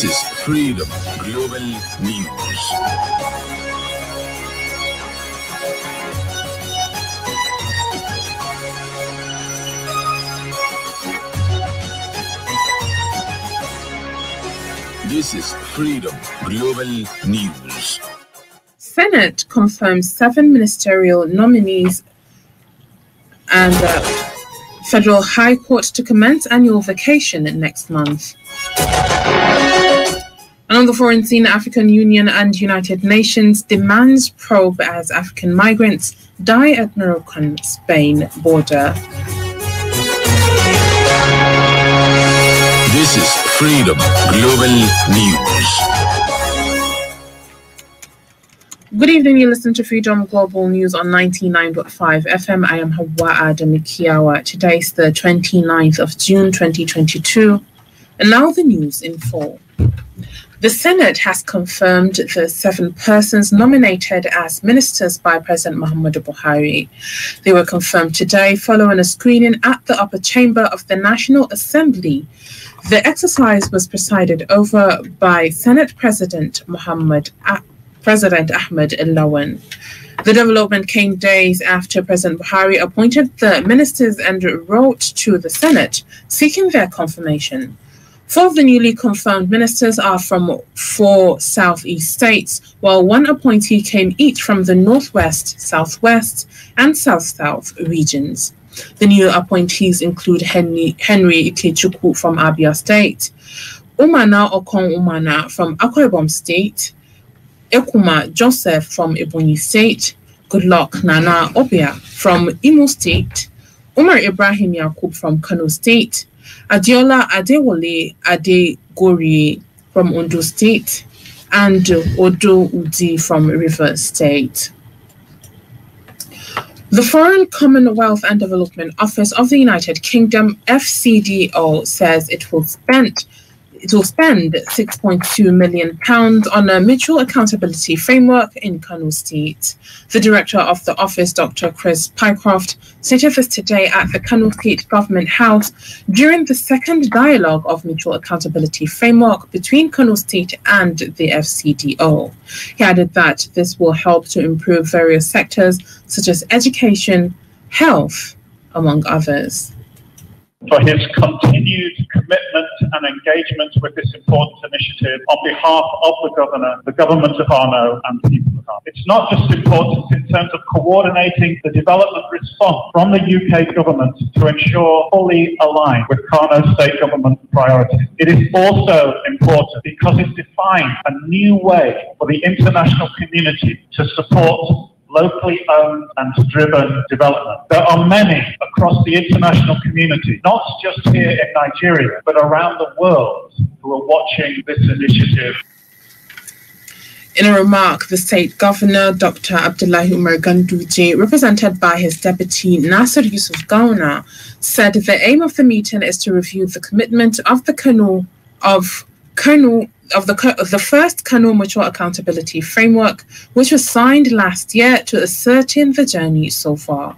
This is Freedom Global News. This is Freedom Global News. Senate confirms 7 ministerial nominees and Federal High Court to commence annual vacation next month. And on the foreign scene, the African Union and United Nations demands probe as African migrants die at Moroccan-Spain border. This is Freedom Global News. Good evening, you listen to Freedom Global News on 99.5 FM. I am Hauwa Adamu Kiyawa. Today is the 29th of June 2022. And now the news in full. The Senate has confirmed the 7 persons nominated as ministers by President Muhammadu Buhari. They were confirmed today following a screening at the upper chamber of the National Assembly. The exercise was presided over by Senate President Ahmed Lawan. The development came days after President Buhari appointed the ministers and wrote to the Senate seeking their confirmation. 4 of the newly confirmed ministers are from 4 southeast states, while 1 appointee came each from the northwest, southwest, and south-south regions. The new appointees include Henry Ikechukwu from Abia State, Umana Okon Umana from Akwa Ibom State, Ekuma Joseph from Ebonyi State, Goodluck Nana Obia from Imo State, Umar Ibrahim Yakub from Kano State, Adiola Adewale Adegori from Ondo State, and Odo Udi from Rivers State. The Foreign Commonwealth and Development Office of the United Kingdom, FCDO, says it will spend £6.2 million on a mutual accountability framework in Kano State. The director of the office, Dr. Chris Pycroft, stated this today at the Kano State Government House during the second dialogue of mutual accountability framework between Kano State and the FCDO. He added that this will help to improve various sectors such as education, health, among others. For his continued commitment and engagement with this important initiative on behalf of the Governor, the Government of Arno, and the people of Arno. It's not just important in terms of coordinating the development response from the UK Government to ensure fully aligned with Kano State Government priorities. It is also important because it defines a new way for the international community to support locally owned and driven development. There are many across the international community, not just here in Nigeria, but around the world, who are watching this initiative. In a remark, the state governor, Dr. Abdullahi Umar Ganduje, represented by his deputy Nasir Yusuf Gawna, said the aim of the meeting is to review the commitment of the first Kano Mutual Accountability Framework, which was signed last year, to ascertain the journey so far.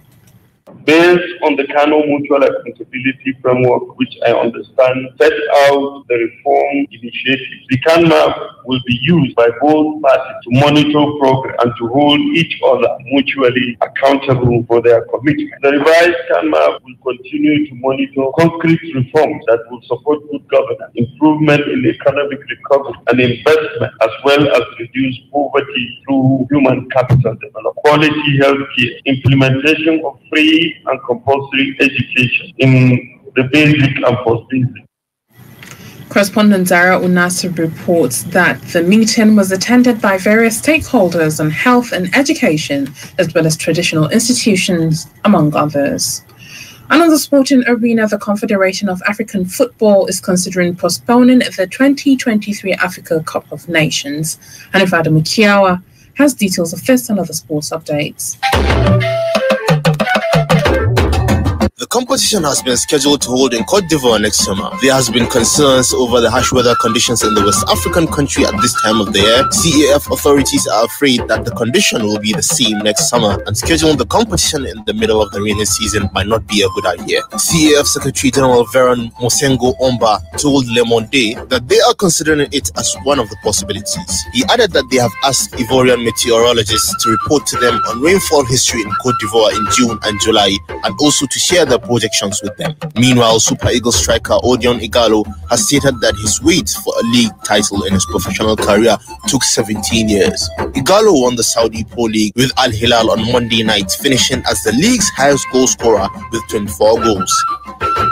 Based on the Kano Mutual Accountability Framework, which I understand set out the reform initiatives, the CANMAP will be used by both parties to monitor progress and to hold each other mutually accountable for their commitment. The revised CANMAP will continue to monitor concrete reforms that will support good governance, improvement in economic recovery and investment, as well as reduce poverty through human capital development, quality healthcare, implementation of free and compulsory education in the basic and post-basic. Correspondent Zara Unasir reports that the meeting was attended by various stakeholders on health and education, as well as traditional institutions, among others. And on the sporting arena, the Confederation of African Football is considering postponing the 2023 Africa Cup of Nations. And Hauwa Adamu Kiyawa has details of this and other sports updates. The competition has been scheduled to hold in Côte d'Ivoire next summer. There has been concerns over the harsh weather conditions in the West African country at this time of the year. CAF authorities are afraid that the condition will be the same next summer, and scheduling the competition in the middle of the rainy season might not be a good idea. CAF Secretary General Veron Mosengo Omba told Le Monde that they are considering it as one of the possibilities. He added that they have asked Ivorian meteorologists to report to them on rainfall history in Côte d'Ivoire in June and July, and also to share their projections with them. Meanwhile, Super Eagles striker Odion Ighalo has stated that his wait for a league title in his professional career took 17 years. Ighalo won the Saudi Pro League with Al Hilal on Monday night, finishing as the league's highest goal scorer with 24 goals.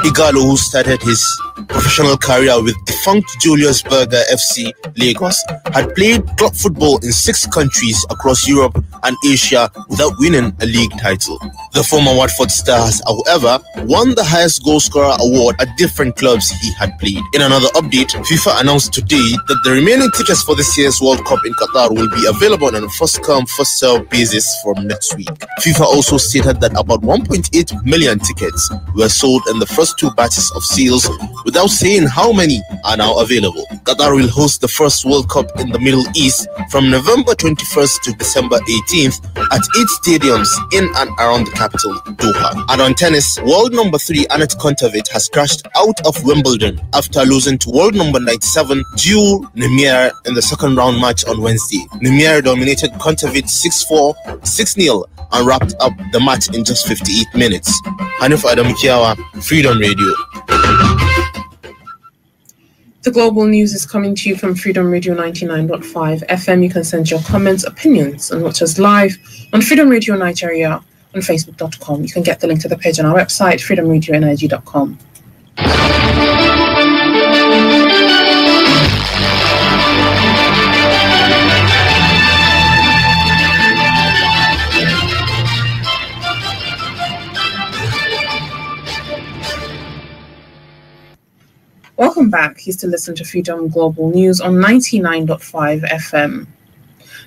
Ighalo, who started his professional career with defunct Julius Berger FC Lagos, had played club football in 6 countries across Europe and Asia without winning a league title. The former Watford star has, however, won the highest goal scorer award at different clubs he had played. In another update, FIFA announced today that the remaining tickets for this year's World Cup in Qatar will be available on a first-come, first-served basis from next week. FIFA also stated that about 1.8 million tickets were sold in the first 2 batches of sales, without saying how many are now available. Qatar will host the first World Cup in the Middle East from November 21st to December 18th at 8 stadiums in and around the capital, Doha. And on tennis, world number 3 Anett Kontaveit has crashed out of Wimbledon after losing to world number 97 Jules Nemier in the second round match on Wednesday. Nemier dominated Kontaveit 6-4, 6-0 and wrapped up the match in just 58 minutes. Hauwa Adamu Kiyawa, Freedom Radio. The global news is coming to you from Freedom Radio 99.5 FM. You can send your comments, opinions, and watch us live on Freedom Radio Nigeria on Facebook.com. You can get the link to the page on our website, freedomradionig.com. Welcome back. You still listen to Freedom Global News on 99.5 FM.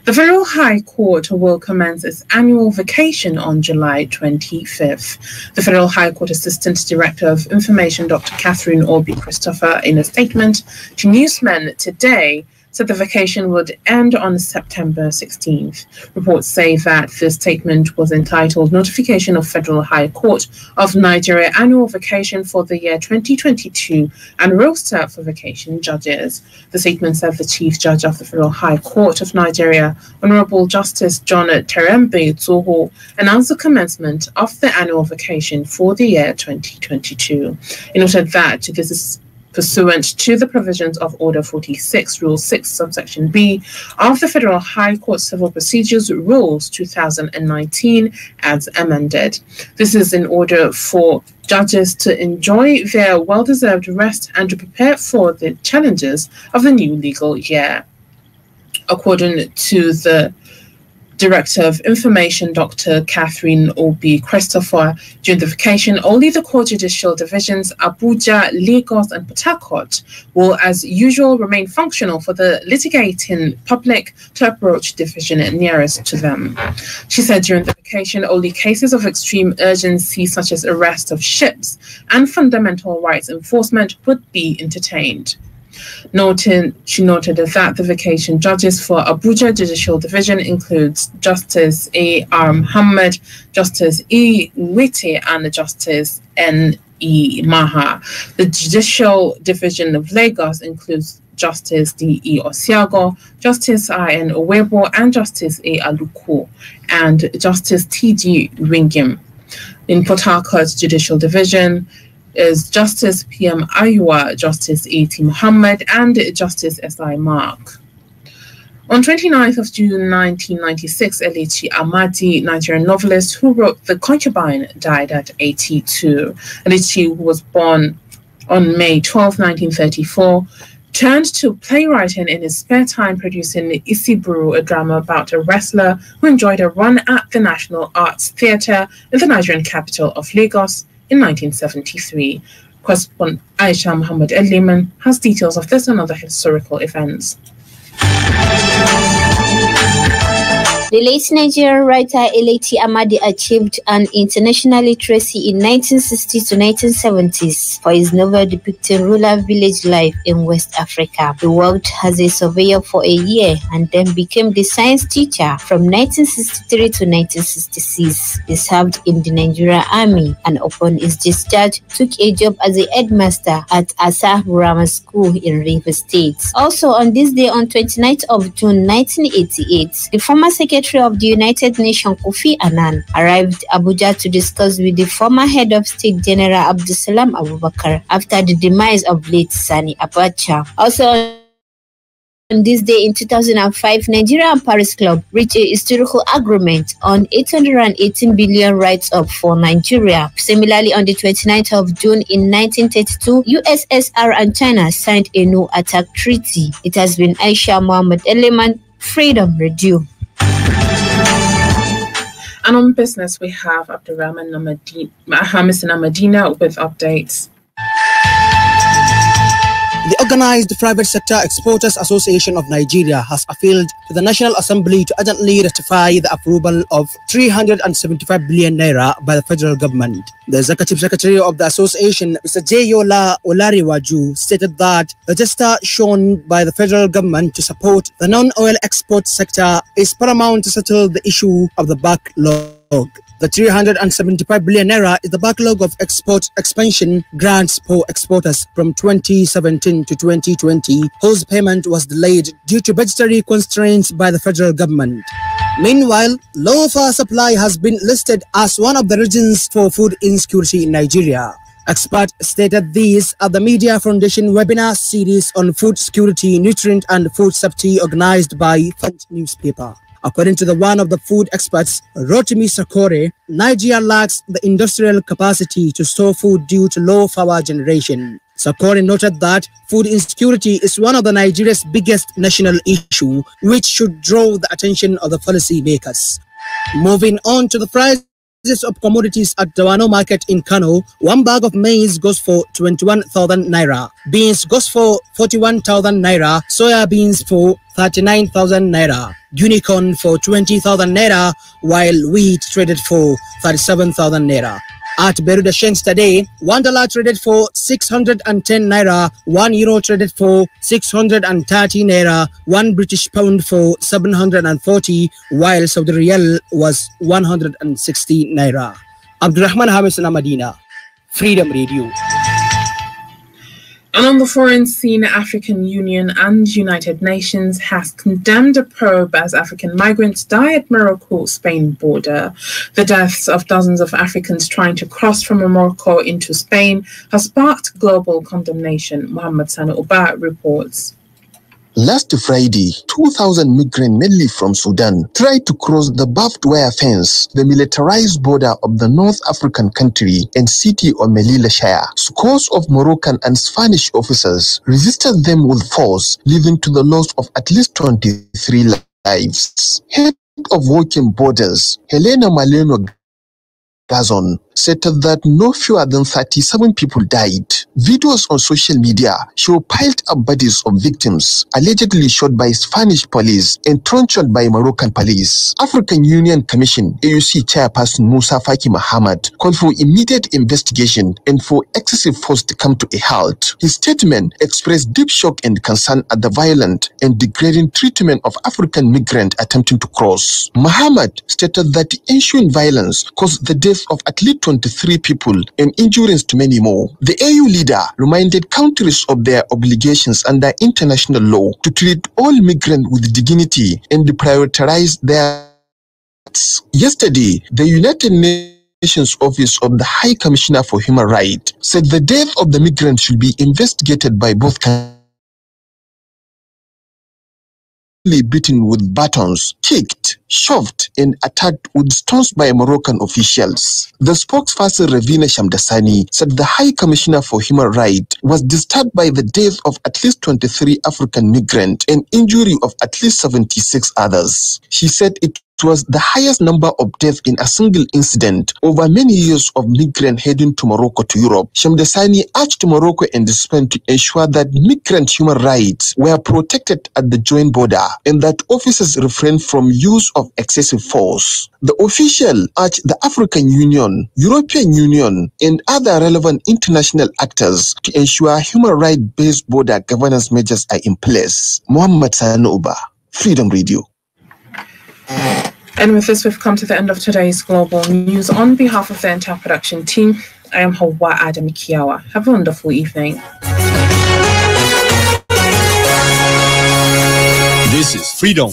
The Federal High Court will commence its annual vacation on July 25th. The Federal High Court Assistant Director of Information, Dr. Catherine Obi Christopher, in a statement to newsmen today, said the vacation would end on September 16th. Reports say that the statement was entitled Notification of Federal High Court of Nigeria Annual Vacation for the Year 2022 and Roster for Vacation Judges. The statement said the Chief Judge of the Federal High Court of Nigeria, Honorable Justice John Terembe Tsoho, announced the commencement of the annual vacation for the year 2022. He noted that this is pursuant to the provisions of Order 46, Rule 6, Subsection B of the Federal High Court Civil Procedures Rules 2019 as amended. This is in order for judges to enjoy their well-deserved rest and to prepare for the challenges of the new legal year. According to the Director of Information, Dr. Catherine Obi Christopher, during the vacation, only the core judicial divisions, Abuja, Lagos, and Port Harcourt, will, as usual, remain functional for the litigating public to approach division nearest to them. She said during the vacation, only cases of extreme urgency, such as arrest of ships and fundamental rights enforcement, would be entertained. She noted that the vacation judges for Abuja Judicial Division includes Justice A.R. Muhammad, Justice E. Wite, and Justice N.E. Maha. The Judicial Division of Lagos includes Justice D.E. Osiago, Justice I.N. Owebo, and Justice A. Aluko, and Justice T.G. Ringim. In Port Harcourt Judicial Division is Justice P.M. Aywa, Justice A.T. Muhammad, and Justice S.I. Mark. On 29th of June 1996, Elechi Amadi, Nigerian novelist who wrote The Concubine, died at 82. Elechi, who was born on May 12, 1934, turned to playwriting in his spare time, producing Isiburu, a drama about a wrestler who enjoyed a run at the National Arts Theatre in the Nigerian capital of Lagos in 1973. Correspondent Aisha Muhammad Eliman has details of this and other historical events. The late Nigerian writer Eleti Amadi achieved an international literacy in 1960s to 1970s for his novel depicting rural village life in West Africa. He worked as a surveyor for a year and then became the science teacher from 1963 to 1966. He served in the Nigerian Army and upon his discharge took a job as a headmaster at Asa Grammar School in Rivers State. Also on this day, on 29th of June 1988, the former Secretary of the United Nations Kofi Annan arrived Abuja to discuss with the former head of state General Abdulsalam Abubakar after the demise of late Sani Abacha. Also on this day in 2005, Nigeria and Paris Club reached a historical agreement on 818 billion write-up for Nigeria. Similarly, on the 29th of June in 1932, USSR and China signed a no-attack treaty. It has been Aisha Mohammed Eleman, Freedom Radio. And on business, we have Abdurrahman Namadina with updates. The Organized Private Sector Exporters Association of Nigeria has appealed to the National Assembly to urgently ratify the approval of 375 billion naira by the federal government. The Executive Secretary of the association, Mr. Jayola Olariwaju, stated that the gesture shown by the federal government to support the non-oil export sector is paramount to settle the issue of the backlog. The 375 billion naira is the backlog of export expansion grants for exporters from 2017 to 2020, whose payment was delayed due to budgetary constraints by the federal government. Meanwhile, low power supply has been listed as one of the reasons for food insecurity in Nigeria. Experts stated these at the Media Foundation webinar series on food security, nutrient and food safety organized by Punch newspaper. According to one of the food experts, Rotimi Sakore, Nigeria lacks the industrial capacity to store food due to low power generation. Sakore noted that food insecurity is one of the Nigeria's biggest national issue, which should draw the attention of the policy makers. Moving on to the prices of commodities at Dawano Market in Kano, one bag of maize goes for 21,000 naira, beans goes for 41,000 naira, soya beans for 39,000 naira, unicorn for 20,000 naira, while wheat traded for 37,000 naira. At Beruda Shanks today, $1 traded for 610 naira, €1 traded for 630 naira, 1 British pound for 740, while Saudi Riyal was 160 naira. Abdurrahman Hamis Namadina, Freedom Radio. And on the foreign scene, African Union and United Nations has condemned a probe as African migrants die at Morocco-Spain border. The deaths of dozens of Africans trying to cross from Morocco into Spain has sparked global condemnation, Muhammad Sani Uba reports. Last Friday, 2,000 migrants, mainly from Sudan, tried to cross the barbed wire fence, the militarized border of the North African country and city of Melilla Shire. Scores of Moroccan and Spanish officers resisted them with force, leading to the loss of at least 23 lives. Head of Working Borders, Helena Maleno Gazon, said that no fewer than 37 people died. Videos on social media show piled up bodies of victims allegedly shot by Spanish police and tortured by Moroccan police. African Union Commission AUC chairperson Musa Faki Mohammed called for immediate investigation and for excessive force to come to a halt. His statement expressed deep shock and concern at the violent and degrading treatment of African migrants attempting to cross. Mohammed stated that the ensuing violence caused the death of at least 23 people and injuries to many more. The AU leader reminded countries of their obligations under international law to treat all migrants with dignity and prioritize their rights. Yesterday, the United Nations Office of the High Commissioner for Human Rights said the death of the migrants should be investigated by both countries. Beaten with batons, kicked, shoved, and attacked with stones by Moroccan officials. The spokesperson Ravina Shamdasani said the High Commissioner for Human Rights was disturbed by the death of at least 23 African migrants and injury of at least 76 others. She said it was the highest number of deaths in a single incident over many years of migrants heading to Morocco to Europe. Shamdasani urged Morocco and Spain to ensure that migrant human rights were protected at the joint border and that officers refrain from use of excessive force. The official urged the African Union, European Union, and other relevant international actors to ensure human rights-based border governance measures are in place. Muhammad Sanuba, Freedom Radio. And with this, we've come to the end of today's Global News. On behalf of the entire production team, I am Hauwa Adamu Kiyawa. Have a wonderful evening. This is Freedom.